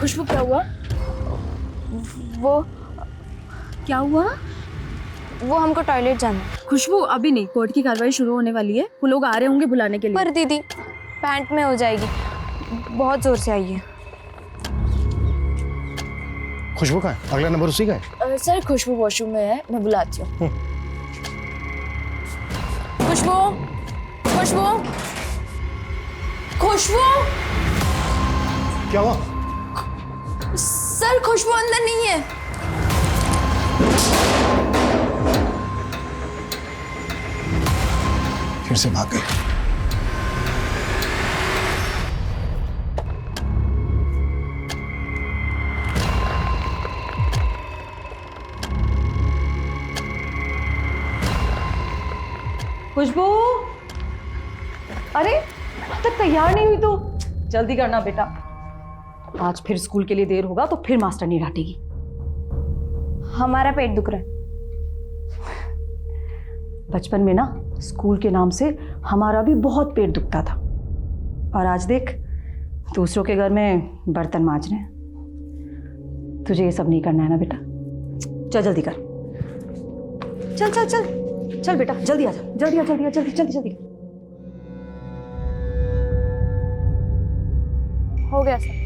खुशबू क्या हुआ? वो क्या हुआ? वो हमको टॉयलेट जाना है। खुशबू अभी नहीं, कोर्ट की कार्रवाई शुरू होने वाली है, वो लोग आ रहे होंगे बुलाने के लिए। पर दीदी पैंट में हो जाएगी, बहुत जोर से आई है। खुशबू का है? अगला नंबर उसी का है? सर खुशबू वॉशरूम में है, मैं बुलाती हूँ। खुशबू, खुशबू, खुशबू। क्या हुआ? सर खुशबू अंदर नहीं है। फिर से भाग गए। खुशबू, अरे अब तक तैयार नहीं हुई तो जल्दी करना बेटा, आज फिर स्कूल के लिए देर होगा तो फिर मास्टर नहीं डांटेगी। हमारा पेट दुख रहा है। बचपन में ना स्कूल के नाम से हमारा भी बहुत पेट दुखता था, और आज देख दूसरों के घर में बर्तन मांज रहे हैं। तुझे ये सब नहीं करना है ना बेटा, चल जल्दी कर, चल चल चल चल बेटा, जल्दी आ जा, जल्दी आ, जल्दी आ, जल्दी जल्दी जल्दी। हो गया सर।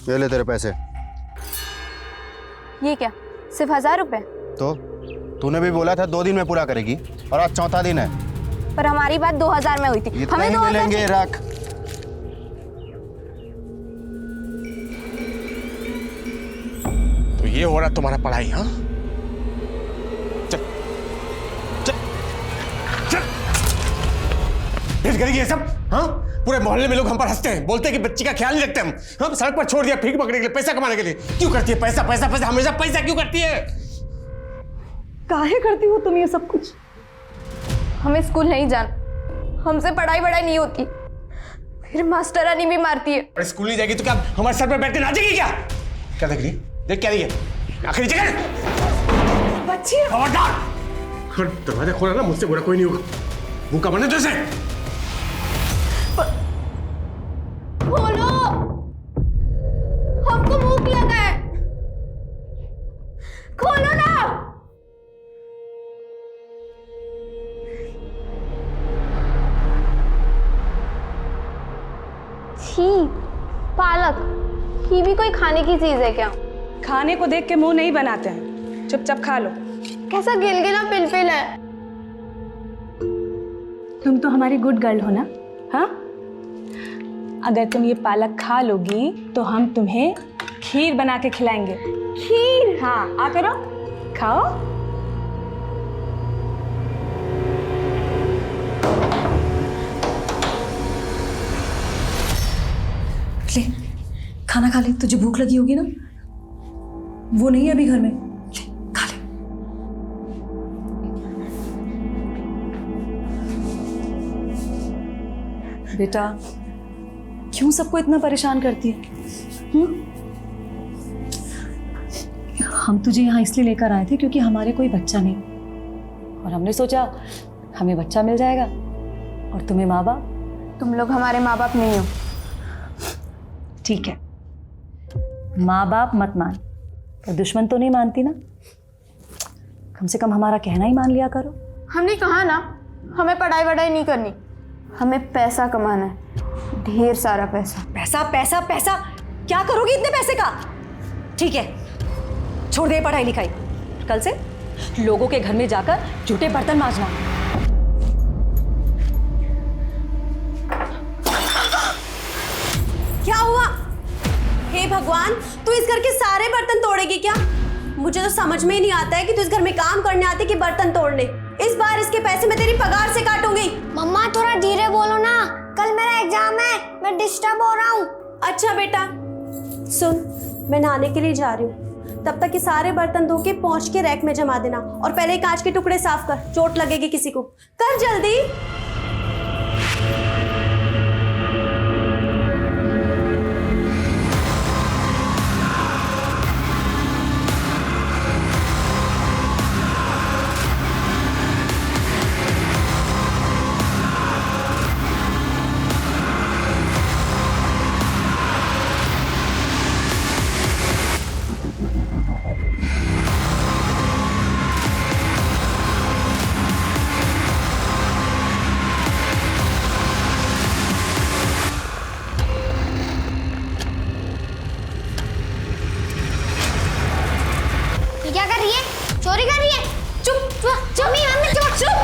ये ले तेरे पैसे। ये क्या, सिर्फ 1000 रुपए? तो तूने भी बोला था 2 दिन में पूरा करेगी, और आज चौथा दिन है। पर हमारी बात 2000 में हुई थी। इतना ही मिलेंगे, रख। तो ये हो रहा तुम्हारा पढ़ाई? हाँ, चल चल चल, फिर करेगी ये सब? हाँ, पूरे मोहल्ले में लोग हम पर हंसते हैं, बोलते हैं कि बच्ची का ख्याल नहीं रखते हम सड़क पर छोड़ दिया भीख मांगने के लिए, पैसा कमाने के लिए। क्यों करती है? पैसा पैसा पैसा, हमेशा पैसा क्यों करती है? काहे करती हो तुम ये सब कुछ? हमें स्कूल नहीं जाना, हमसे पढ़ाई वढ़ाई नहीं होती, फिर मास्टरानी भी मारती है। और स्कूल नहीं जाएगी तो क्या हमारे सर पर बैठ के नाचेगी? क्या क्या देख रही? देख क्या रही है? आखिरी जगह बच्ची, खबरदार, दरवाजा खोला ना, मुझसे बुरा कोई नहीं होगा। भूखा बने तो इसे खोलो, हमको भूख लगा है, खोलो ना। छी, पालक, ये भी कोई खाने की चीज है क्या? खाने को देख के मुंह नहीं बनाते हैं, चुपचाप खा लो। कैसा गिलगिला पिलपिल है। तुम तो हमारी गुड गर्ल हो ना? हाँ, अगर तुम ये पालक खा लोगी तो हम तुम्हें खीर बना के खिलाएंगे। खीर? हाँ, आ करो, खाओ। ले खाना खा ले, तुझे भूख लगी होगी ना, वो नहीं है अभी घर में, ले खा ले। बेटा क्यों सबको इतना परेशान करती है? हम तुझे यहाँ इसलिए लेकर आए थे क्योंकि हमारे कोई बच्चा नहीं, और हमने सोचा हमें बच्चा मिल जाएगा और तुम्हें माँ बाप। तुम लोग हमारे माँ बाप नहीं हो। ठीक है, माँ बाप मत मान, पर दुश्मन तो नहीं मानती ना, कम से कम हमारा कहना ही मान लिया करो। हमने कहा ना, हमें पढ़ाई वढ़ाई नहीं करनी, हमें पैसा कमाना है, ढेर सारा पैसा। पैसा पैसा पैसा, क्या करोगी इतने पैसे का? ठीक है, छोड़ दे पढ़ाई लिखाई, कल से लोगों के घर में जाकर झूठे बर्तन मांजना। क्या हुआ? हे भगवान, तू इस घर के सारे बर्तन तोड़ेगी क्या? मुझे तो समझ में ही नहीं आता है कि तू इस घर में काम करने आती कि बर्तन तोड़ने। इस बार इसके पैसे मैं तेरी पगार से काटूंगी। मम्मा थोड़ा धीरे बोलो ना, कल मेरा एग्जाम है, मैं डिस्टर्ब हो रहा हूँ। अच्छा बेटा सुन, मैं नहाने के लिए जा रही हूँ, तब तक ये सारे बर्तन धो के पहुँच के रैक में जमा देना, और पहले कांच के टुकड़े साफ कर, चोट लगेगी किसी को। कर जल्दी। रही है? चोरी कर रही है? चुप चुप मम्मी चुप चुप।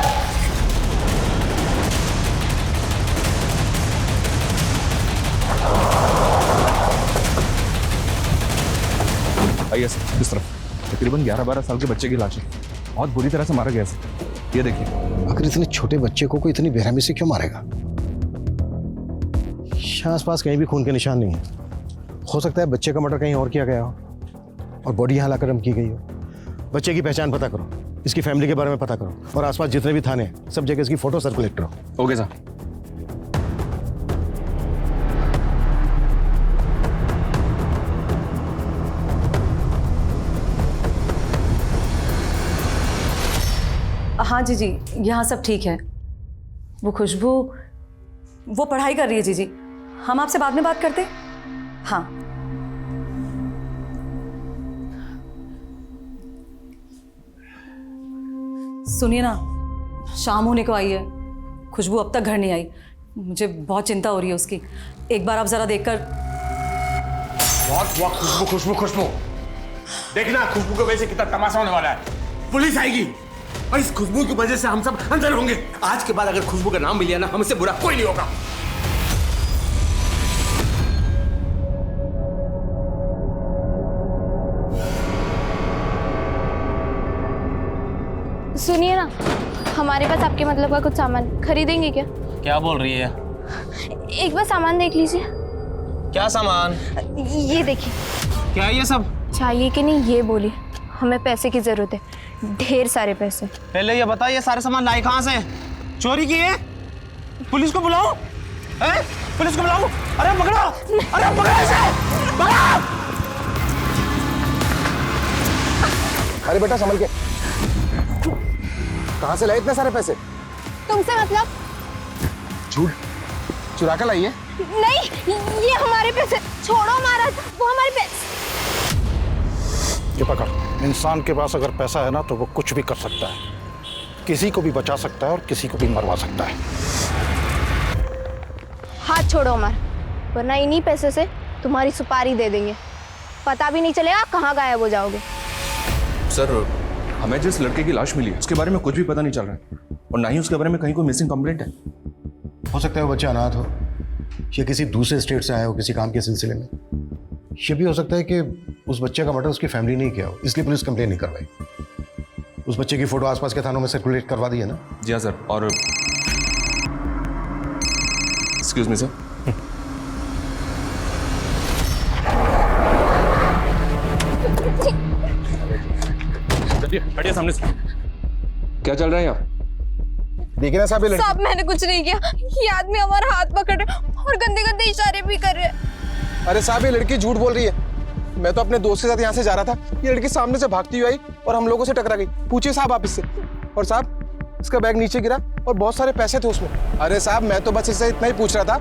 आइए सर, इस तरफ। तकरीबन 11-12 साल के बच्चे की लाश है, बहुत बुरी तरह से मारा गया सर। ये देखिए। आखिर इतने छोटे बच्चे को कोई इतनी बेरहमी से क्यों मारेगा? आसपास कहीं भी खून के निशान नहीं है। हो सकता है बच्चे का मर्डर कहीं और किया गया हो और बॉडी यहाँ लाकर की गई हो। बच्चे की पहचान पता करो, इसकी फैमिली के बारे में पता करो और आसपास जितने भी थाने हैं सब जगह इसकी फोटो सर्कुलेट करो। Okay sir. हाँ जीजी, यहाँ सब ठीक है। वो खुशबू वो पढ़ाई कर रही है जीजी। हम आपसे बाद में बात करते। हाँ सुनिए ना, शाम होने को आई है, खुशबू अब तक घर नहीं आई। मुझे बहुत चिंता हो रही है उसकी। एक बार आप जरा देखकर। वाह खुशबू खुशबू खुशबू, देखना खुशबू की वजह से कितना तमाशा होने वाला है। पुलिस आएगी और इस खुशबू की वजह से हम सब अंदर होंगे। आज के बाद अगर खुशबू का नाम भी लिया ना, हमसे बुरा कोई नहीं होगा। सुनिए ना, हमारे पास आपके मतलब का कुछ सामान खरीदेंगे क्या? क्या बोल रही है? एक बार सामान देख लीजिए। क्या सामान? ये देखिए। क्या है ये सब? चाहिए कि नहीं ये बोलिए, हमें पैसे की जरूरत है, ढेर सारे पैसे। पहले ये बताओ, ये सारे सामान लाए कहाँ से? चोरी किए? पुलिस को बुलाओ, पुलिस को बुलाओ। अरे पकड़ो, अरे पकड़ो इसे, पकड़ो। अरे बेटा संभल के। कहाँ से लाए इतने सारे पैसे? तुमसे मतलब? झूठ चुरा कर लाई है? नहीं, ये हमारे पैसे। छोड़ो हमारा, वो हमारे पैसे। ये पकड़। इंसान के पास अगर पैसा है ना तो वो कुछ भी कर सकता है, किसी को भी बचा सकता है और किसी को भी मरवा सकता है। हाथ छोड़ो हमारा, वरना इन्हीं पैसे से तुम्हारी सुपारी दे देंगे, पता भी नहीं चलेगा कहाँ गायब हो जाओगे। सर, हमें जिस लड़के की लाश मिली है उसके बारे में कुछ भी पता नहीं चल रहा है और ना ही उसके बारे में कहीं कोई मिसिंग कंप्लेंट है। हो सकता है वो बच्चा अनाथ हो या किसी दूसरे स्टेट से आया हो किसी काम के सिलसिले में। ये भी हो सकता है कि उस बच्चे का मर्डर उसकी फैमिली नहीं किया हो, इसलिए पुलिस कंप्लेन नहीं करवाई। उस बच्चे की फोटो आसपास के थानों में सर्कुलेट करवा दी है ना? जी हाँ सर। और एक्सक्यूज मी सर, हटिए सामने से। क्या चल रहा है यहाँ? देखिए ना साहब, साहब मैंने कुछ नहीं किया, ये आदमी हमारा हाथ पकड़ रहे और गंदे गंदे इशारे भी कर रहे हैं। अरे साहब, ये लड़की झूठ बोल रही है। मैं तो अपने दोस्त के साथ यहाँ से जा रहा था, ये लड़की सामने से भागती हुई आई और हम लोगों से टकरा गई। पूछिए साहब आप इससे। और साहब इसका बैग नीचे गिरा और बहुत सारे पैसे थे उसमें। अरे साहब मैं तो बस इससे इतना ही पूछ रहा था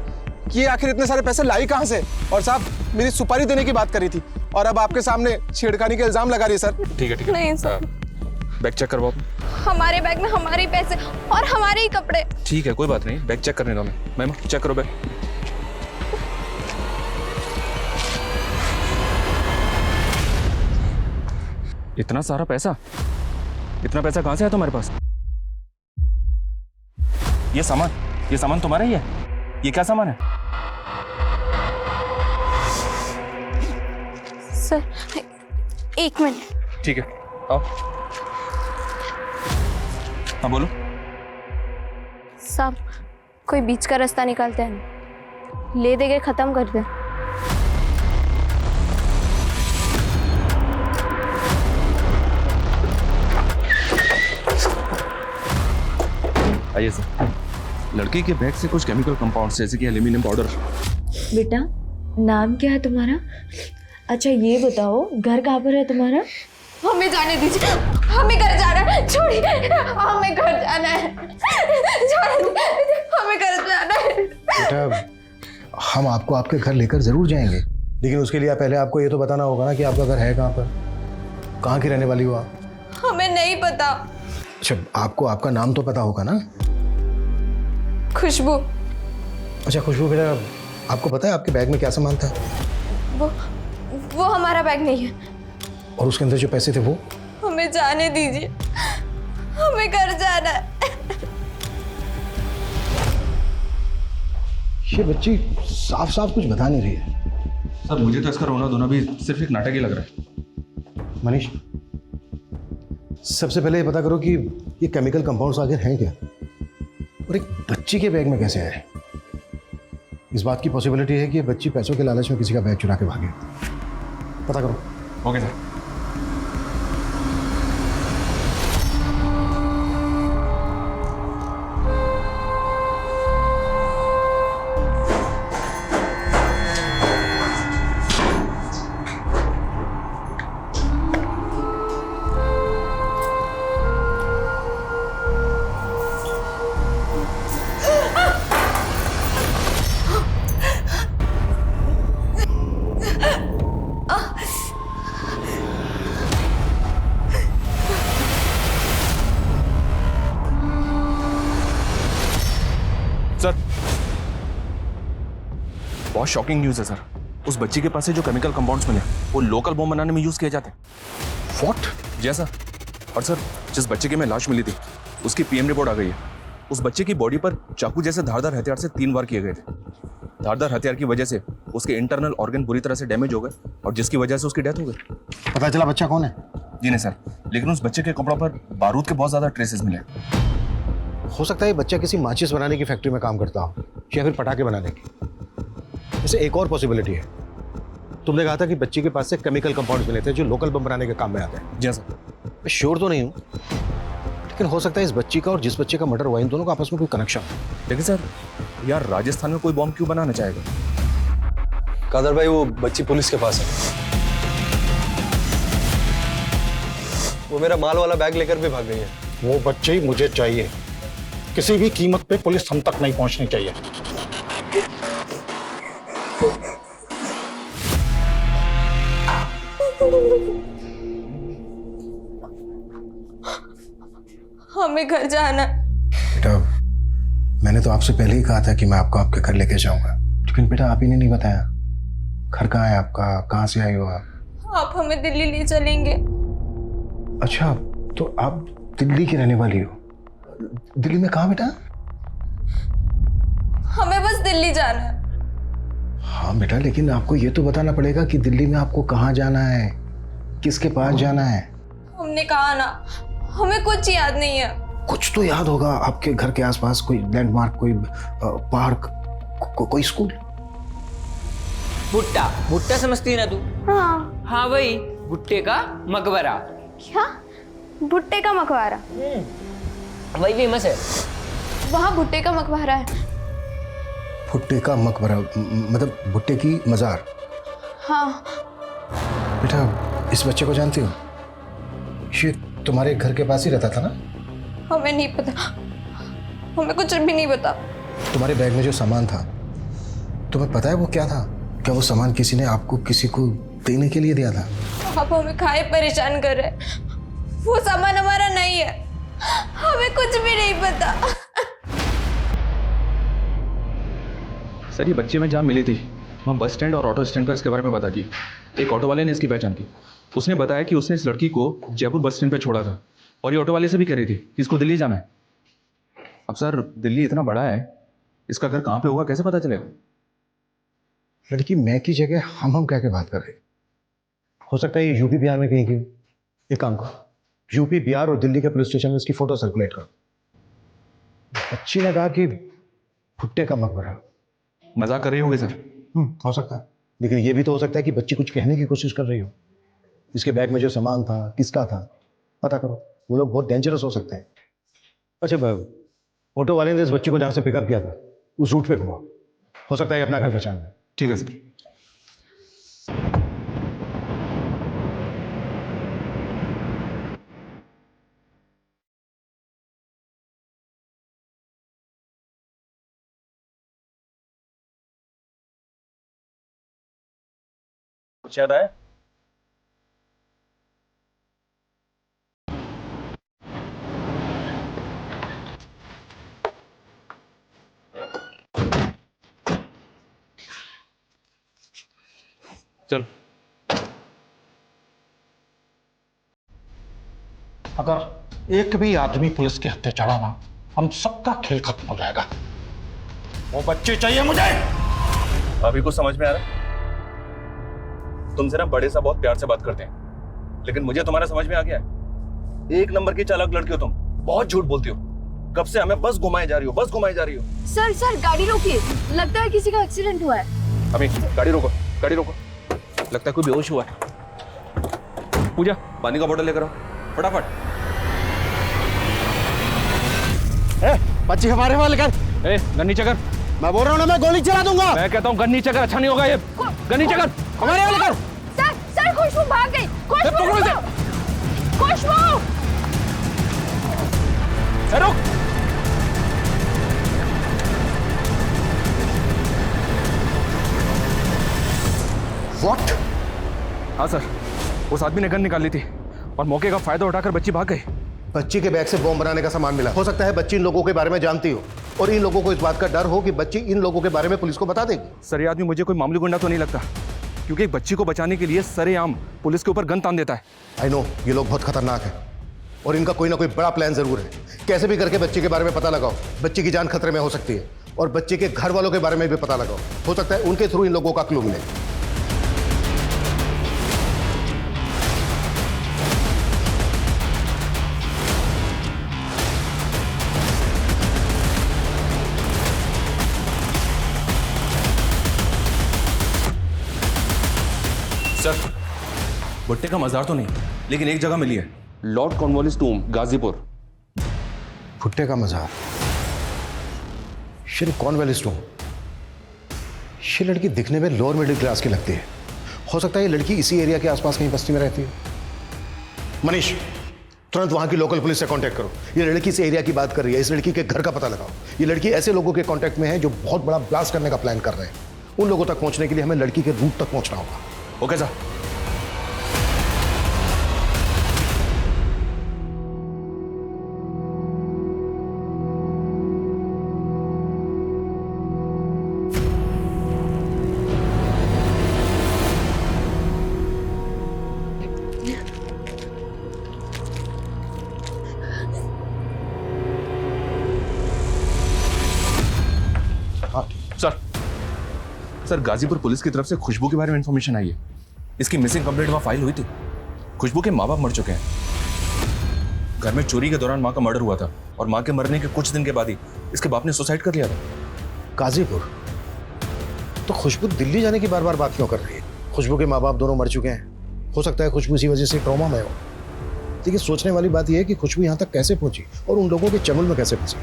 कि ये आखिर इतने सारे पैसे लाई कहाँ से। और साहब मेरी सुपारी देने की बात करी थी और अब आपके सामने छेड़खानी के इल्जाम लगा रही है सर। ठीक है ठीक है। नहीं सर, बैग चेक करवाओ। हमारे बैग में हमारे ही पैसे और हमारे ही कपड़े। ठीक है कोई बात नहीं, बैग चेक करने दो हमें। मैम चेक करो बैग। इतना सारा पैसा? इतना पैसा कहां से है तुम्हारे पास? ये सामान तुम्हारा ही है? ये क्या सामान है? सर एक मिनट। ठीक है आओ। हाँ बोलो। साहब कोई बीच का रास्ता निकालते हैं, ले दे के खत्म कर दे। आइए सर। लड़की के बैग से कुछ केमिकल कंपाउंड्स जैसे कि एल्यूमिनियम पाउडर। बेटा नाम क्या है तुम्हारा? अच्छा ये बताओ घर कहाँ पर है तुम्हारा? हमें जाने दीजिए, हमें घर जाना है। छोड़िए, हमें घर जाना है। हमें घर जाना है। बेटा हम आपको आपके घर लेकर जरूर जाएंगे, लेकिन उसके लिए पहले आपको ये तो बताना होगा ना कि आपका घर है कहाँ पर, कहाँ की रहने वाली हो आप? हमें नहीं पता। अच्छा आपको आपका नाम तो पता होगा ना? खुशबू। अच्छा खुशबू बेटा, आपको पता है आपके बैग में क्या सामान था? वो हमारा बैग नहीं है। और उसके अंदर जो पैसे थे वो? हमें जाने दीजिए, हमें घर जाना है। ये बच्ची साफ साफ कुछ बता नहीं रही है। सर मुझे तो इसका रोना धोना भी सिर्फ एक नाटक ही लग रहा है। मनीष, सबसे पहले ये पता करो कि ये केमिकल कंपाउंड्स आखिर हैं क्या, और एक बच्ची के बैग में कैसे आए। इस बात की पॉसिबिलिटी है कि ये बच्ची पैसों के लालच में किसी का बैग चुरा के भागे। पता करो। Okay sir. सर बहुत शॉकिंग न्यूज़ है सर। उस बच्ची के पास से जो केमिकल कंपाउंड्स मिले वो लोकल बम बनाने में यूज किए जाते हैं। व्हाट? जी सर। और सर जिस बच्चे की में लाश मिली थी उसकी पीएम रिपोर्ट आ गई है। उस बच्चे की बॉडी पर चाकू जैसे धारदार हथियार से 3 बार किए गए थे। धारदार हथियार की वजह से उसके इंटरनल ऑर्गन बुरी तरह से डैमेज हो गए और जिसकी वजह से उसकी डेथ हो गई। पता चला बच्चा कौन है? जी नहीं सर, लेकिन उस बच्चे के कपड़ों पर बारूद के बहुत ज्यादा ट्रेसेस मिले। हो सकता है बच्चा किसी माचिस बनाने की फैक्ट्री में काम करता हो या फिर पटाखे बनाने की। वैसे एक और पॉसिबिलिटी है, तुमने कहा था कि बच्ची के पास से केमिकल कंपाउंड्स मिले थे जो लोकल बम बनाने के काम में आते हैं। जी सर। मैं श्योर तो नहीं हूँ, लेकिन हो सकता है इस बच्ची का और जिस बच्चे का मर्डर हुआ इन दोनों का आपस में कोई कनेक्शन है। लेकिन सर यार राजस्थान में कोई बॉम्ब क्यों बनाना चाहेगा? कादर भाई वो बच्ची पुलिस के पास है। वो मेरा माल वाला बैग लेकर भी भाग गई है। वो बच्चे ही मुझे चाहिए, किसी भी कीमत पे पुलिस हम तक नहीं पहुंचनी चाहिए। हमें घर जाना है। बेटा मैंने तो आपसे पहले ही कहा था कि मैं आपको आपके घर लेके जाऊंगा, लेकिन बेटा आप ही ने नहीं बताया घर कहाँ है आपका, कहाँ से आई हो आप? आप हमें दिल्ली ले चलेंगे। अच्छा तो आप दिल्ली की रहने वाली हो? दिल्ली में कहाँ बेटा? हमें बस दिल्ली जाना है। हाँ बेटा, लेकिन आपको ये तो बताना पड़ेगा कि दिल्ली में आपको कहाँ जाना है, किसके पास जाना है। हमने कहा ना, हमें कुछ याद नहीं है। कुछ तो याद होगा आपके घर के आसपास, कोई लैंडमार्क, कोई पार्क, कोई स्कूल। भुट्टा भुट्टा समझती है ना तू? हाँ। हाँ वही भुट्टे का मकबरा। क्या? भुट्टे का मकबरा? वही फेमस है। वहाँ भुट्टे का मकबरा है। भुट्टे का मकबरा मतलब भुट्टे की मजार? हाँ। बेटा इस बच्चे को जानती हो? ये तुम्हारे घर के पास ही रहता था ना? हमें नहीं पता, हमें कुछ भी नहीं पता। तुम्हारे बैग में जो सामान था तुम्हें पता है वो क्या था? क्या वो सामान किसी ने आपको किसी को देने के लिए दिया था? आप हमें खाए परेशान कर रहे हैं। वो सामान हमारा नहीं है, हमें कुछ भी नहीं पता। सर ये बच्ची में जहाँ मिली थी वहाँ बस स्टैंड और ऑटो स्टैंड पर इसके बारे में बता की। एक ऑटो वाले ने इसकी पहचान की। उसने बताया कि उसने इस लड़की को जयपुर बस स्टैंड पर छोड़ा था और ये ऑटो वाले से भी कह रही थी कि इसको दिल्ली जाना है। अब सर दिल्ली इतना बड़ा है, इसका घर कहाँ पे होगा कैसे पता चलेगा? लड़की मैं की जगह हम कह के बात कर रहे। हो सकता है ये यूपी बिहार में कहीं की। एक काम करो, यूपी बिहार और दिल्ली के पुलिस स्टेशन में इसकी फोटो सर्कुलेट करो। बच्ची ने कहा कि भुट्टे का मकबरा। मजाक कर रही होगी सर? हो सकता है, लेकिन ये भी तो हो सकता है कि बच्ची कुछ कहने की कोशिश कर रही हो। इसके बैग में जो सामान था किसका था पता करो, वो लोग बहुत डेंजरस हो सकते हैं। अच्छा ऑटो वाले ने इस बच्ची को जहाँ से पिकअप किया था उस रूट पे घुमाओ, हो सकता है अपना घर पहचान है। ठीक है सर। कुछ याद आया? चल अगर एक भी आदमी पुलिस के हत्थे चढ़ा ना, हम सबका खेल खत्म हो जाएगा। वो बच्चे चाहिए मुझे। अभी कुछ समझ में आ रहा? तुमसे ना बड़े सा बहुत प्यार से बात करते हैं, लेकिन मुझे तुम्हारा समझ में आ गया है। एक नंबर की चालाक लड़की हो तुम, बहुत झूठ बोलती हो। कब से हमें बस घुमाए जा रही हो, बस घुमाए जा रही हो। सर गाड़ी रोकिए, लगता है किसी का एक्सीडेंट हुआ है। अभी गाड़ी रोको, गाड़ी रोको। लगता है कोई बेहोश हुआ है। पूजा, पानी का बोतल लेकर आओ फटाफट। बच्ची हमारे वाले कर। गन नीचे कर। मैं बोल रहा हूँ ना, मैं गोली चला दूंगा। मैं कहता हूँ गन नीचे कर, अच्छा नहीं होगा ये। गन नीचे कर, हमारे वाले कर। सर खुशबू भाग गई। खुशबू रुक। What? हाँ सर, उस आदमी ने गन निकाल ली थी और मौके का फायदा उठाकर बच्ची भाग गई। बच्ची के बैग से बॉम्ब बनाने का सामान मिला। हो सकता है बच्ची इन लोगों के बारे में जानती हो और इन लोगों को इस बात का डर हो कि बच्ची इन लोगों के बारे में पुलिस को बता देगी। सर, ये आदमी मुझे कोई मामूली गुंडा तो नहीं लगता, क्योंकि एक बच्ची को बचाने के लिए सरेआम पुलिस के ऊपर गन तान देता है। आई नो, ये लोग बहुत खतरनाक हैं और इनका कोई ना कोई बड़ा प्लान जरूर है। कैसे भी करके बच्ची के बारे में पता लगाओ। बच्ची की जान खतरे में हो सकती है और बच्चे के घर वालों के बारे में भी पता लगाओ। हो सकता है उनके थ्रू इन लोगों का क्लू मिले। सर, भुट्टे का मजार तो नहीं, लेकिन एक जगह मिली है, लॉर्ड कॉर्नवालिस टूम, गाजीपुर। भुट्टे का मजार, श्री कॉर्नवालिस टूम। ये लड़की दिखने में लोअर मिडिल क्लास की लगती है। हो सकता है ये लड़की इसी एरिया के आसपास कहीं बस्ती में रहती है। मनीष, तुरंत वहां की लोकल पुलिस से कांटेक्ट करो। ये लड़की इस एरिया की बात कर रही है, इस लड़की के घर का पता लगाओ। ये लड़की ऐसे लोगों के कांटेक्ट में है जो बहुत बड़ा ब्लास्ट करने का प्लान कर रहे हैं। उन लोगों तक पहुंचने के लिए हमें लड़की के रूट तक पहुंचना होगा। Okay sir. Sir, Ghazipur police की तरफ से खुशबू के बारे में इंफॉर्मेशन आई है। इसकी मिसिंग कंप्लेंट वहां फाइल हुई थी। खुशबू के माँ बाप मर चुके हैं। घर में चोरी के दौरान माँ का मर्डर हुआ था और माँ के मरने के कुछ दिन के बाद ही इसके बाप ने सुसाइड कर लिया था। गाजीपुर? तो खुशबू दिल्ली जाने की बार बार बात क्यों कर रही है? खुशबू के माँ बाप दोनों मर चुके हैं। हो सकता है खुशबू इसी वजह से ट्रॉमा में हो। लेकिन सोचने वाली बात यह है कि खुशबू यहाँ तक कैसे पहुंची और उन लोगों के चंगुल में कैसे फंसी।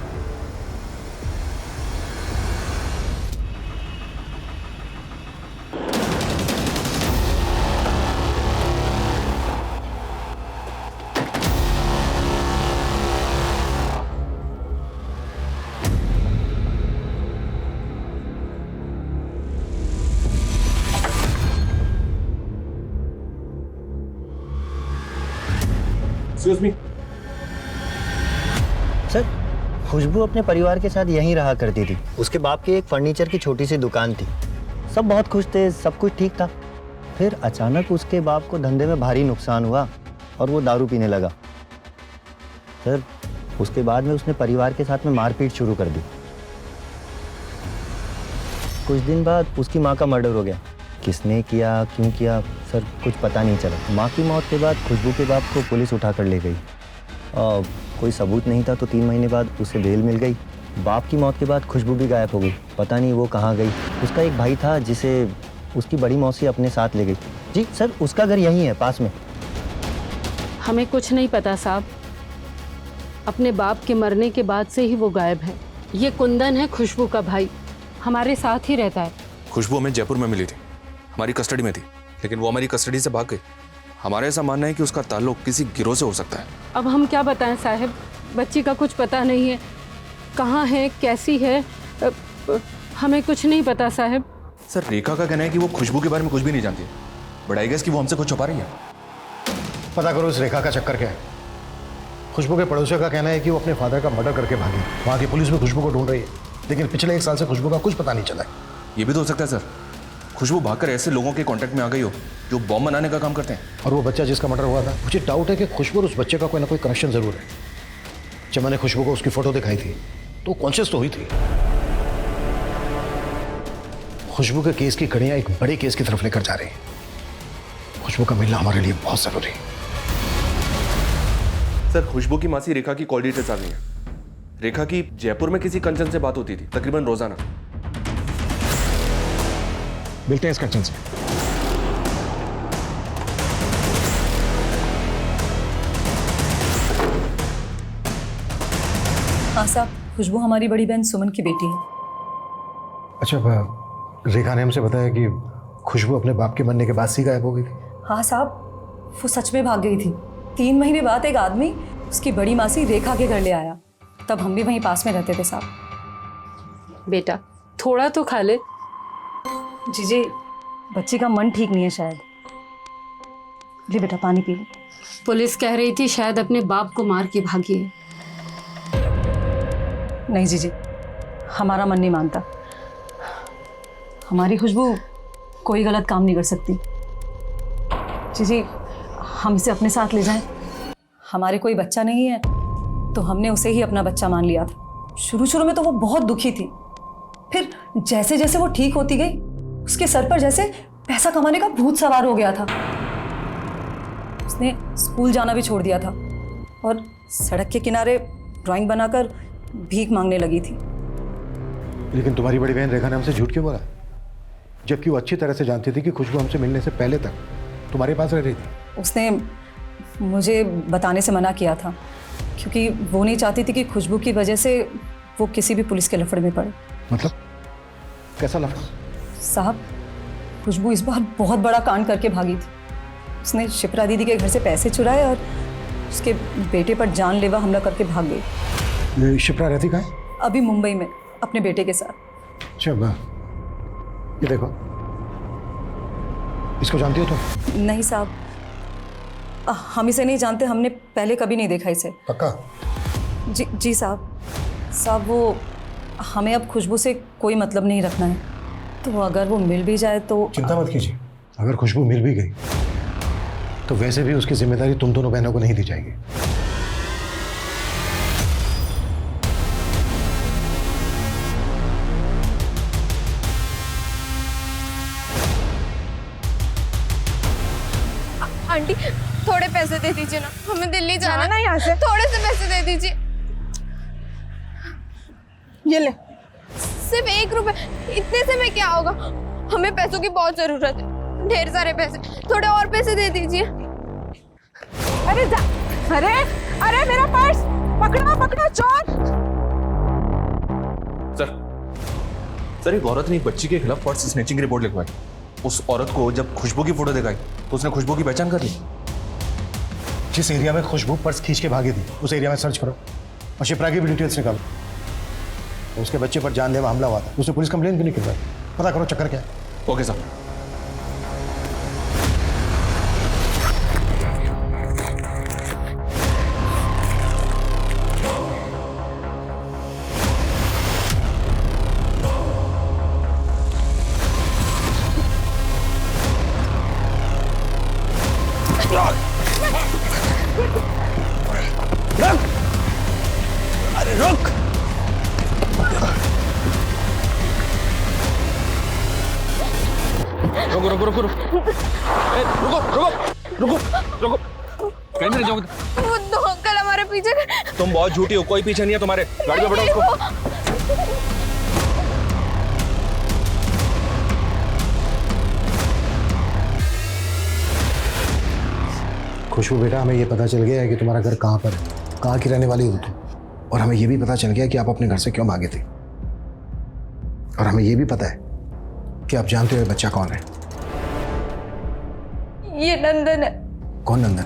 सर, खुशबू अपने परिवार के साथ यहीं रहा करती थी। उसके बाप की एक फर्नीचर की छोटी सी दुकान थी। सब बहुत खुश थे, सब कुछ ठीक था। फिर अचानक उसके बाप को धंधे में भारी नुकसान हुआ और वो दारू पीने लगा। सर, उसके बाद में उसने परिवार के साथ में मारपीट शुरू कर दी। कुछ दिन बाद उसकी माँ का मर्डर हो गया। किसने किया, क्यों किया, सर कुछ पता नहीं चला। माँ की मौत के बाद खुशबू के बाप को पुलिस उठा कर ले गई। कोई सबूत नहीं था तो 3 महीने बाद उसे बेल मिल गई। बाप की मौत के बाद खुशबू भी गायब हो गई। पता नहीं वो कहाँ गई। उसका एक भाई था जिसे उसकी बड़ी मौसी अपने साथ ले गई। जी सर, उसका घर यहीं है पास में। हमें कुछ नहीं पता साहब। अपने बाप के मरने के बाद से ही वो गायब है। ये कुंदन है खुशबू का भाई, हमारे साथ ही रहता है। खुशबू हमें जयपुर में मिली थी, हमारी कस्टडी में थी, लेकिन वो हमारी कस्टडी से भाग गई। हमारा ऐसा मानना है कि उसका ताल्लुक किसी गिरोह से हो सकता है। अब हम क्या बताएं साहब, बच्ची का कुछ पता नहीं है, कहाँ है, कैसी है, हमें कुछ नहीं पता साहब। सर, रेखा का कहना है कि वो खुशबू के बारे में कुछ भी नहीं जानती, बट आई गेस कि वो हमसे कुछ छुपा रही है। पता करो इस रेखा का चक्कर क्या है। खुशबू के पड़ोसियों का कहना है कि वो अपने फादर का मर्डर करके भागी। वहाँ की पुलिस भी खुशबू को ढूंढ रही है, लेकिन पिछले 1 साल से खुशबू का कुछ पता नहीं चला है। ये भी तो हो सकता है सर, खुशबू भागकर ऐसे लोगों के कांटेक्ट में आ गई हो जो बॉम्ब बनाने का काम करते हैं। और वो बच्चा जिसका मर्डर हुआ था, मुझे डाउट है कि खुशबू और उस बच्चे का कोई ना कोई कनेक्शन जरूर है। जब मैंने खुशबू को उसकी फोटो दिखाई थी तो कॉन्शियस तो हुई थी। खुशबू के केस की कड़ियां एक बड़े केस की तरफ लेकर जा रही हैं। खुशबू का मिलना हमारे लिए बहुत जरूरी है। सर, खुशबू की मासी रेखा की कॉल डिटेल्स आ गई हैं। रेखा की जयपुर में किसी कंचन से बात होती थी, तकरीबन रोजाना। मिलते हैं इस कंचन से। हाँ साहब, खुशबू हमारी बड़ी बहन सुमन की बेटी है। अच्छा, रेखा ने हमसे बताया कि खुशबू अपने बाप के मरने के बाद से गायब हो गई थी। हाँ साहब, वो सच में भाग गई थी। 3 महीने बाद एक आदमी उसकी बड़ी मासी रेखा के घर ले आया। तब हम भी वहीं पास में रहते थे साहब। बेटा थोड़ा तो खा ले। जी, बच्ची का मन ठीक नहीं है शायद। ले बेटा, पानी पी ले। पुलिस कह रही थी शायद अपने बाप को मार के भागी है। नहीं जी, हमारा मन नहीं मानता। हमारी खुशबू कोई गलत काम नहीं कर सकती। जी, हम इसे अपने साथ ले जाएं। हमारे कोई बच्चा नहीं है तो हमने उसे ही अपना बच्चा मान लिया था। शुरू में तो वो बहुत दुखी थी, फिर जैसे जैसे वो ठीक होती गई उसके सर पर जैसे पैसा कमाने का भूत सवार हो गया था। उसने स्कूल जाना भी छोड़ दिया था और सड़क के किनारे ड्राइंग बनाकर भीख मांगने लगी थी। लेकिन तुम्हारी बड़ी बहन रेखा ने हमसे झूठ क्यों बोला, जबकि वो अच्छी तरह से जानती थी कि खुशबू हमसे मिलने से पहले तक तुम्हारे पास रह रही थी। उसने मुझे बताने से मना किया था क्योंकि वो नहीं चाहती थी कि खुशबू की वजह से वो किसी भी पुलिस के लफड़े में पड़े। मतलब कैसा लफड़ा? साहब, खुशबू इस बार बहुत बड़ा कांड करके भागी थी। उसने शिप्रा दीदी के घर से पैसे चुराए और उसके बेटे पर जानलेवा हमला करके भाग गई। शिप्रा रहती कहाँ है? अभी मुंबई में अपने बेटे के साथ। अच्छा, ये देखो, इसको जानती हो तुम? नहीं साहब, हम इसे नहीं जानते। हमने पहले कभी नहीं देखा इसे। पक्का? जी साहब, वो हमें अब खुशबू से कोई मतलब नहीं रखना है, तो अगर वो मिल भी जाए तो। चिंता मत कीजिए, अगर खुशबू मिल भी गई तो वैसे भी उसकी जिम्मेदारी तुम दोनों बहनों को नहीं दी जाएगी। आंटी थोड़े पैसे दे दीजिए ना, हमें दिल्ली जाना ना यहाँ से। थोड़े से पैसे दे दीजिए। ये ले। सिर्फ 1 रुपए, इतने से में क्या होगा? हमें पैसों की बहुत जरूरत है, ढेर सारे पैसे। थोड़े और पैसे दे दीजिए। अरे अरे मेरा पर्स पकड़ो चोर। सर, एक औरत ने एक बच्ची के खिलाफ पर्स स्नैचिंग रिपोर्ट लिखवाई। उस औरत को जब खुशबू की फोटो दिखाई तो उसने खुशबू की पहचान कर ली। जिस एरिया में खुशबू पर्स खींच के भागी थी उस एरिया में सर्च करो और शिप्रा की भी डिटेल्स निकालो। उसके बच्चे पर जानलेवा हमला हुआ था, उसने पुलिस कंप्लेन भी नहीं करवाई। पता करो चक्कर क्या है। ओके साहब। अरे रुक! रुको। कहीं नहीं जाओगे। वो 2 अंकल हमारे पीछे। तुम बहुत झूठी हो, कोई पीछे नहीं है तुम्हारे। गाड़ी में बैठो उसको। खुशबू बेटा, हमें ये पता चल गया है कि तुम्हारा घर कहाँ पर है, कहाँ की रहने वाली हो तुम। और हमें ये भी पता चल गया कि आप अपने घर से क्यों भागे थे। और हमें ये भी पता है कि आप जानते हो ये बच्चा कौन है। ये नंदन है। कौन नंदन?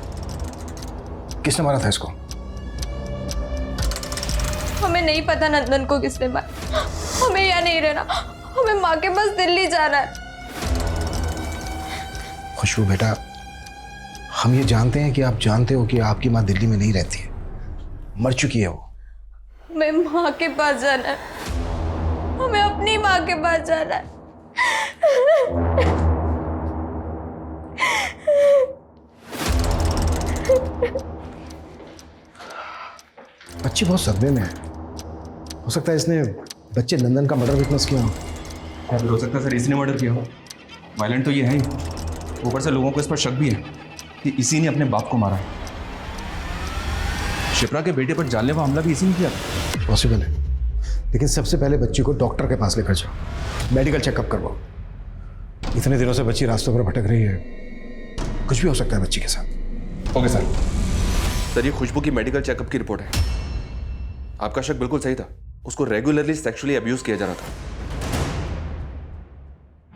किसने मारा था इसको? हमें नहीं पता नंदन को किसने मारा। हमें यहाँ नहीं रहना, हमें माँ के पास दिल्ली जाना है। खुशबू बेटा, हम ये जानते हैं कि आप जानते हो कि आपकी माँ दिल्ली में नहीं रहती है, मर चुकी है वो। हमें माँ के पास जाना है, हमें अपनी माँ के पास जाना है। बच्ची बहुत सदमे में है। हो सकता है इसने बच्चे नंदन का मर्डर विटनेस किया हो। हो सकता है सर इसने मर्डर किया हो। वायलेंट तो ये है ही, ऊपर से लोगों को इस पर शक भी है कि इसी ने अपने बाप को मारा है। शिप्रा के बेटे पर जानलेवा हमला भी इसी ने किया था। पॉसिबल है, लेकिन सबसे पहले बच्ची को डॉक्टर के पास लेकर जाओ, मेडिकल चेकअप करवाओ। इतने दिनों से बच्ची रास्तों पर भटक रही है, कुछ भी हो सकता है बच्ची के साथ। Okay sir. सर ये खुशबू की मेडिकल चेकअप की रिपोर्ट है। आपका शक बिल्कुल सही था, उसको रेगुलरली सेक्सुअली अब्यूज किया जा रहा था।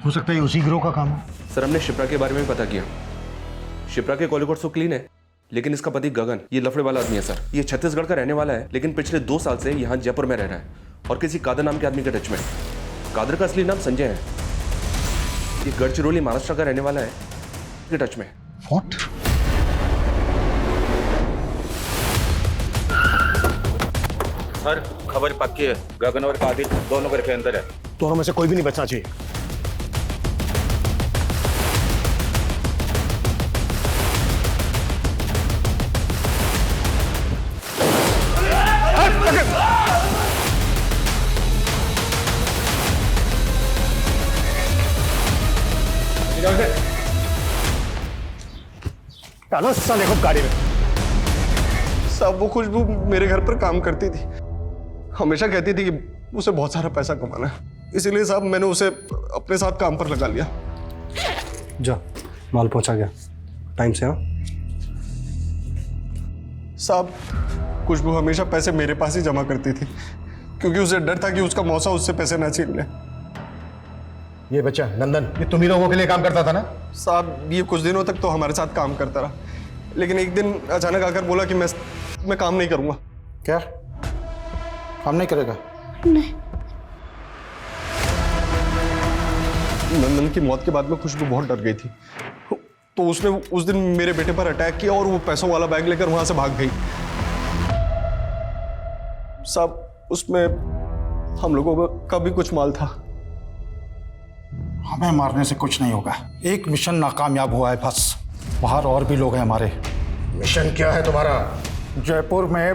हो सकता है उसी गिरोह का काम है। सर हमने शिप्रा के बारे में भी पता किया। शिप्रा के कॉलिकोट तो क्लीन है, लेकिन इसका पति गगन ये लफड़े वाला आदमी है सर। ये छत्तीसगढ़ का रहने वाला है, लेकिन पिछले 2 साल से यहाँ जयपुर में रह रहा है और किसी कादर नाम के आदमी के टच में। कादर का असली नाम संजय है। ये गढ़चिरौली महाराष्ट्र का रहने वाला है, के टच में। What? सर खबर पक्की है, गगन और कादिर दोनों घर के अंदर है। दोनों में से कोई भी नहीं बचना चाहिए। डालो साले को गाड़ी में। साहब वो खुशबू मेरे घर पर काम करती थी, हमेशा कहती थी कि उसे बहुत सारा पैसा कमाना है, इसीलिए साहब मैंने उसे अपने साथ काम पर लगा लिया। जा, माल पहुंचा गया टाइम से। हाँ साहब खुशबू हमेशा पैसे मेरे पास ही जमा करती थी, क्योंकि उसे डर था कि उसका मौसा उससे पैसे ना छीन ले। ये बच्चा नंदन, ये तुम ही लोगों के लिए काम करता था ना? साहब ये कुछ दिनों तक तो हमारे साथ काम करता रहा, लेकिन एक दिन अचानक आकर बोला कि मैं काम नहीं करूंगा। क्या काम नहीं करेगा? नहीं। नंदन की मौत के बाद में खुशबू बहुत डर गई थी, तो उसने उस दिन मेरे बेटे पर अटैक किया और वो पैसों वाला बैग लेकर वहां से भाग गई। साहब उसमें हम लोगों का भी कुछ माल था। हमें मारने से कुछ नहीं होगा, एक मिशन नाकामयाब हुआ है बस। बाहर और भी लोग हैं हमारे। मिशन क्या है तुम्हारा? जयपुर में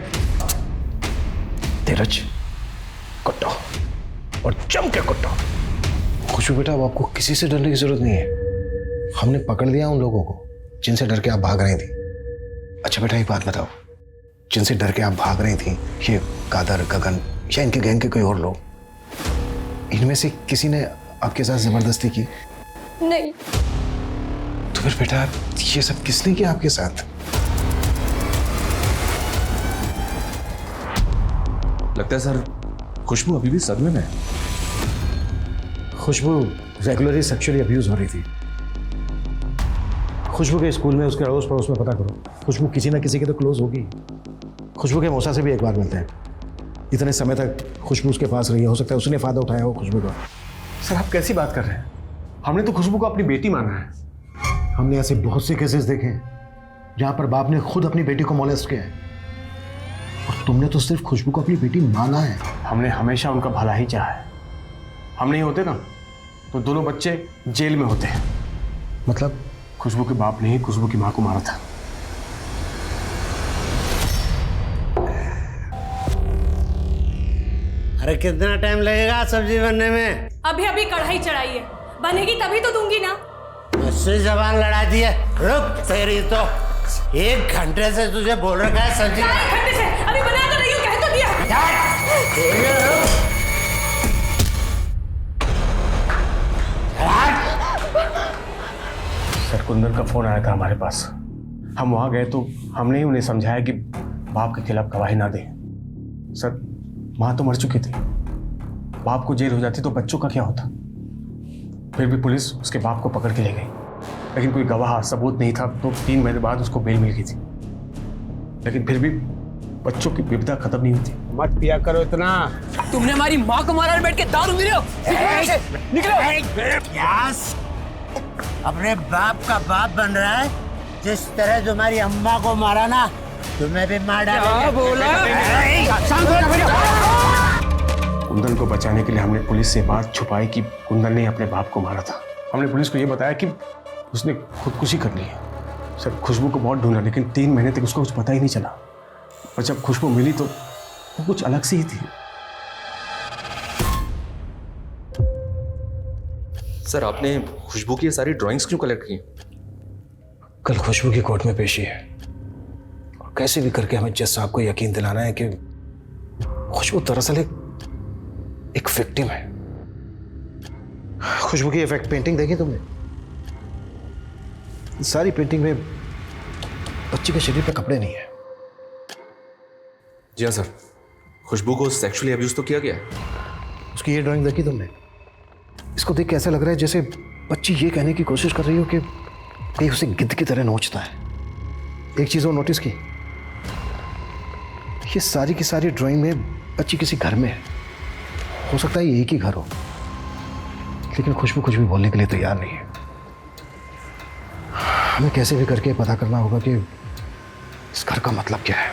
धीरज कुट्टो, और जम के कुट्टो। खुशबू बेटा, अब आपको किसी से डरने की जरूरत नहीं है। हमने पकड़ लिया उन लोगों को जिनसे डर के आप भाग रही थी। अच्छा बेटा एक बात बताओ, जिनसे डर के आप भाग रही थी, ये कादर, गगन या इनके गैंग के कोई और लोग, इनमें से किसी ने आपके साथ जबरदस्ती की? नहीं। तो फिर बेटा ये सब किसने किया आपके साथ? लगता है सर खुशबू अभी भी सदमे में है। खुशबू रेगुलरली सेक्सुअली अब्यूज हो रही थी। खुशबू के स्कूल में, उसके अड़ोस पड़ोस में पता करो। खुशबू किसी ना किसी के तो क्लोज होगी। खुशबू के मौसा से भी एक बार मिलते हैं। इतने समय तक खुशबू उसके पास रही है, हो सकता है उसने फायदा उठाया हो खुशबू का। सर आप कैसी बात कर रहे हैं? हमने तो खुशबू को अपनी बेटी माना है। हमने ऐसे बहुत से केसेस देखे हैं जहां पर बाप ने खुद अपनी बेटी को मोलेस्ट किया है, और तुमने तो सिर्फ खुशबू को अपनी बेटी माना है। हमने हमेशा उनका भला ही चाहा है। हम नहीं होते ना तो दोनों बच्चे जेल में होते हैं। मतलब खुशबू के बाप ने ही खुशबू की मां को मारा था। अरे कितना टाइम लगेगा सब्जी बनने में? अभी अभी कढ़ाई चढ़ाई है, बनेगी तभी तो दूंगी ना। उससे जबान लड़ा दी है। रुक तेरी तो 1 घंटे से तुझे बोल रखा है सब्जी। 1 घंटे से अभी बना कर रही हूँ, कह तो दिया। सर कुंदन का फोन आया था हमारे पास। हम वहां गए तो हमने ही उन्हें समझाया कि बाप के खिलाफ गवाही ना दें। सर मां तो मर चुकी थी, बाप को जेल हो जाती तो बच्चों का क्या होता। फिर भी पुलिस उसके बाप को पकड़ के ले गई, लेकिन कोई गवाह सबूत नहीं था, तो 3 महीने बाद उसको बेल मिल गई थी। लेकिन फिर भी बच्चों की विपदा खत्म नहीं हुई थी। मत पिया करो इतना। तुमने हमारी माँ को मारा और बैठ के दारू पी रहे हो। निकलो। अपने बाप का बाप बन रहा है, जिस तरह तुम्हारी अम्मा को मारा ना, तुम्हें भी मार डालेंगे। कुंदन को बचाने के लिए हमने पुलिस से बात छुपाई कि कुंदन ने अपने बाप को मारा था, हमने पुलिस को ये बताया कि उसने खुदकुशी कर ली है। सर खुशबू को बहुत ढूंढा लेकिन 3 महीने तक उसको कुछ पता ही नहीं चला, और जब खुशबू मिली तो वो कुछ अलग सी ही थी। सर आपने खुशबू की ये सारी ड्राइंग्स क्यों कलेक्ट की? कल खुशबू की कोर्ट में पेशी है और कैसे भी करके हमें जज साहब को यकीन दिलाना है कि खुशबू दरअसल एक विक्टिम है। खुशबू की इफेक्ट पेंटिंग देखी तुमने? सारी पेंटिंग में बच्चे के शरीर पे कपड़े नहीं है। जी हाँ सर, खुशबू को सेक्सुअली अब्यूज तो किया गया है। उसकी ये ड्राइंग देखी तुमने? इसको देख के ऐसा लग रहा है जैसे बच्ची ये कहने की कोशिश कर रही हो कि कहीं उसे गिद्ध की तरह नोचता है। एक चीज और नोटिस की, ये सारी की सारी ड्राइंग में बच्ची किसी घर में है। हो सकता है ये एक ही घर हो, लेकिन खुशबू कुछ भी बोलने के लिए तैयार नहीं है। हमें कैसे भी करके पता करना होगा कि इस घर का मतलब क्या है।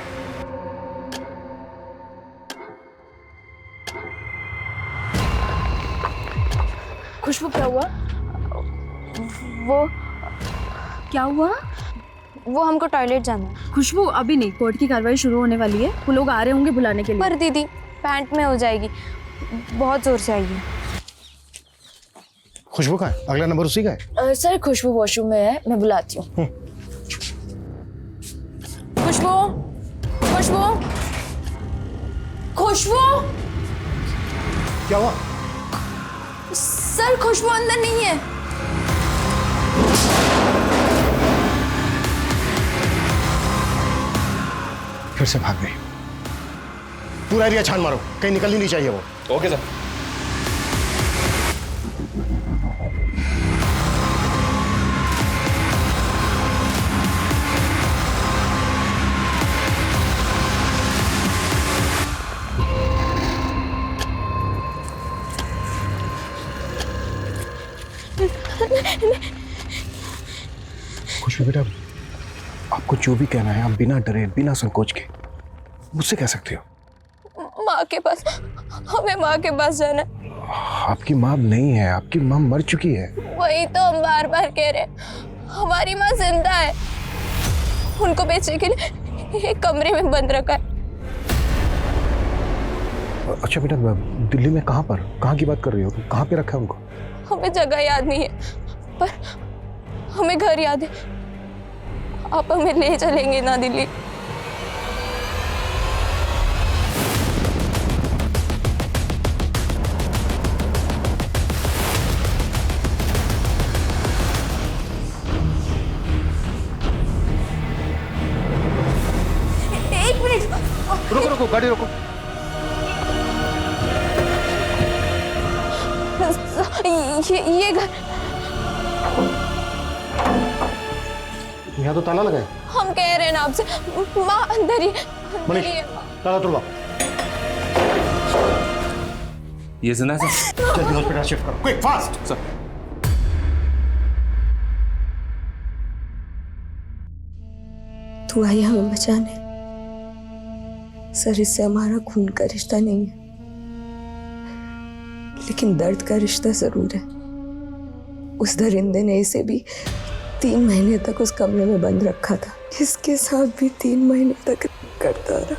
खुशबू क्या हुआ? वो क्या हुआ? वो हमको टॉयलेट जाना है। खुशबू अभी नहीं, कोर्ट की कार्रवाई शुरू होने वाली है, वो लोग आ रहे होंगे बुलाने के लिए। पर दीदी पैंट में हो जाएगी, बहुत जोर से आएगी। खुशबू का है? अगला नंबर उसी का है? सर खुशबू वॉशरूम में है, मैं बुलाती हूँ। खुशबू, खुशबू, खुशबू। क्या हुआ? सर खुशबू अंदर नहीं है। फिर से भाग गई। पूरा एरिया छान मारो, कहीं निकलनी नहीं चाहिए वो। Okay sir. खुशबू बेटा, आपको जो भी कहना है आप बिना डरे बिना संकोच के मुझसे कह सकते हो। माँ के पास, हमें माँ के पास जाना है। आपकी माँ नहीं है, आपकी माँ मर चुकी है। वही तो हम बार बार कह रहे हैं, हमारी माँ जिंदा है। उनको बेचने के लिए एक कमरे में बंद रखा है। अच्छा बेटा, दिल्ली में कहाँ पर, कहाँ की बात कर रही हो? कहाँ पे रखा है उनको? हमें जगह याद नहीं है, पर हमें घर याद है। आप हमें ले चलेंगे ना दिल्ली? एक मिनट, रुको रुको, गाड़ी रोको। ये घर, यहाँ तो ताला लगा है। हम कह रहे हैं ना आपसे, माँ अंदर ही मनीष, ताला तोड़वा। ये जिंदा है सर? जल्दी हॉस्पिटल शिफ्ट करो, क्विक फास्ट। सर तू आई हमें बचाने। सर इससे हमारा खून का रिश्ता नहीं है, लेकिन दर्द का रिश्ता जरूर है। उस दरिंदे ने इसे भी 3 महीने तक उस कमरे में बंद रखा था। इसके साथ भी 3 महीने तक करता रहा।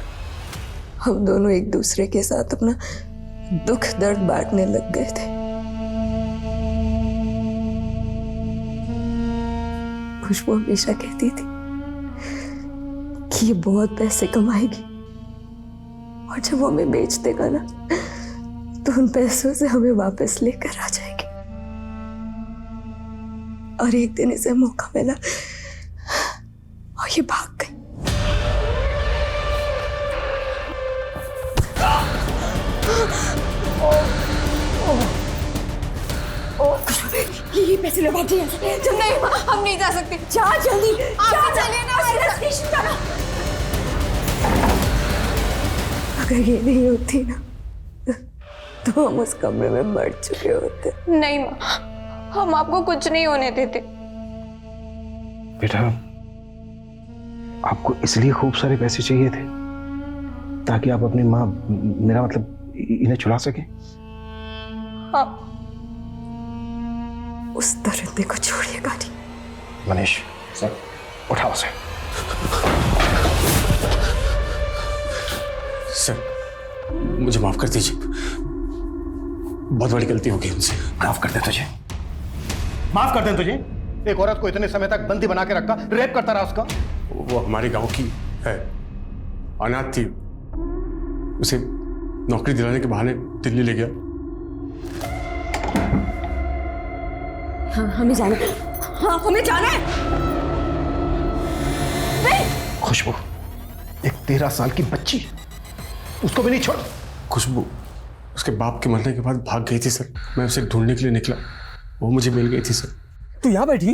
हम दोनों एक दूसरे के साथ अपना दुख दर्द बांटने लग गए थे। खुशबू हमेशा कहती थी कि ये बहुत पैसे कमाएगी, और जब वो हमें बेच देगा ना, तो उन पैसों से हमें वापस लेकर आ जाएगी। और एक दिन इसे मौका मिला और ये भाग गई। ये पैसे लो, भागिए। तुम नहीं, हम नहीं जा सकते। जा जल्दी, आप चलिए ना। अगर ये नहीं होती ना, तो हम उस कमरे में मर चुके होते। नहीं माँ, हम आपको कुछ नहीं होने देते। बेटा, आपको इसलिए खूब सारे पैसे चाहिए थे ताकि आप अपनी माँ, मेरा मतलब इन्हें छुड़ा सके? हाँ। उस दरिंदे को छोड़िएगा नहीं। मनीष सर उठाओ उसे। सर मुझे माफ कर दीजिए, बहुत बड़ी गलती हो गई उनसे। माफ कर दे तुझे, माफ कर दे तुझे। एक औरत को इतने समय तक बंदी बना के रखा, रेप करता रहा उसका। वो हमारे गांव की है, अनाथ थी, उसे नौकरी दिलाने के बहाने दिल्ली ले गया। हाँ हमें जाना है, हाँ हमें जाना है। खुशबू एक 13 साल की बच्ची, उसको भी नहीं छोड़। खुशबू उसके बाप के मरने के बाद भाग गई थी सर। मैं उसे ढूंढने के लिए निकला, वो मुझे मिल गई थी सर। तू यहाँ बैठी,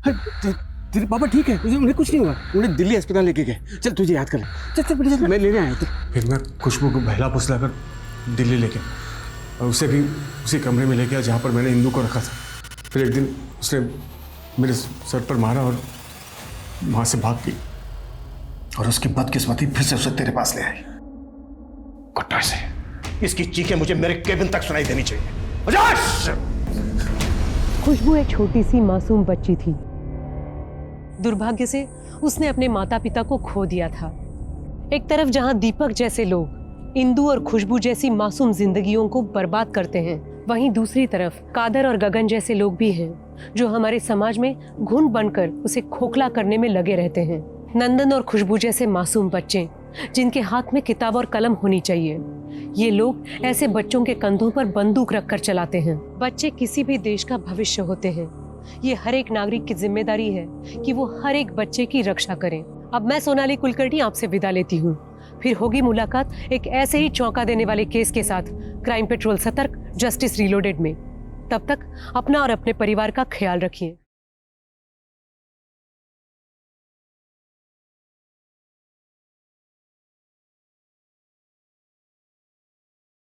तेरे पापा ठीक है, उन्हें कुछ नहीं हुआ, उन्हें दिल्ली अस्पताल लेके गए। चल तुझे याद कर ले, चल चल बेटा चल, मैं लेने आया हूँ। फिर मैं खुशबू को बहला फुसला कर दिल्ली ले गया और उसे भी उसी कमरे में ले गया जहाँ पर मैंने इंदू को रखा था। फिर एक दिन उसने मेरे सर पर मारा और वहाँ से भाग गई। और उसकी बदकिस्मती फिर से उसे तेरे पास ले आई। कुत्ता से इसकी चीखें मुझे मेरे केबिन तक सुनाई देनी चाहिए। खुशबू एक छोटी सी मासूम बच्ची थी। दुर्भाग्य से उसने अपने माता पिता को खो दिया था। एक तरफ जहां दीपक जैसे लोग इंदु और खुशबू जैसी मासूम जिंदगियों को बर्बाद करते हैं, वहीं दूसरी तरफ कादर और गगन जैसे लोग भी हैं जो हमारे समाज में घुन बनकर उसे खोखला करने में लगे रहते हैं। नंदन और खुशबू जैसे मासूम बच्चे जिनके हाथ में किताब और कलम होनी चाहिए, ये लोग ऐसे बच्चों के कंधों पर बंदूक रखकर चलाते हैं। बच्चे किसी भी देश का भविष्य होते हैं। ये हर एक नागरिक की जिम्मेदारी है कि वो हर एक बच्चे की रक्षा करें। अब मैं सोनाली कुलकर्णी आपसे विदा लेती हूँ। फिर होगी मुलाकात एक ऐसे ही चौंका देने वाले केस के साथ क्राइम पेट्रोल सतर्क, जस्टिस रीलोडेड में। तब तक अपना और अपने परिवार का ख्याल रखिए।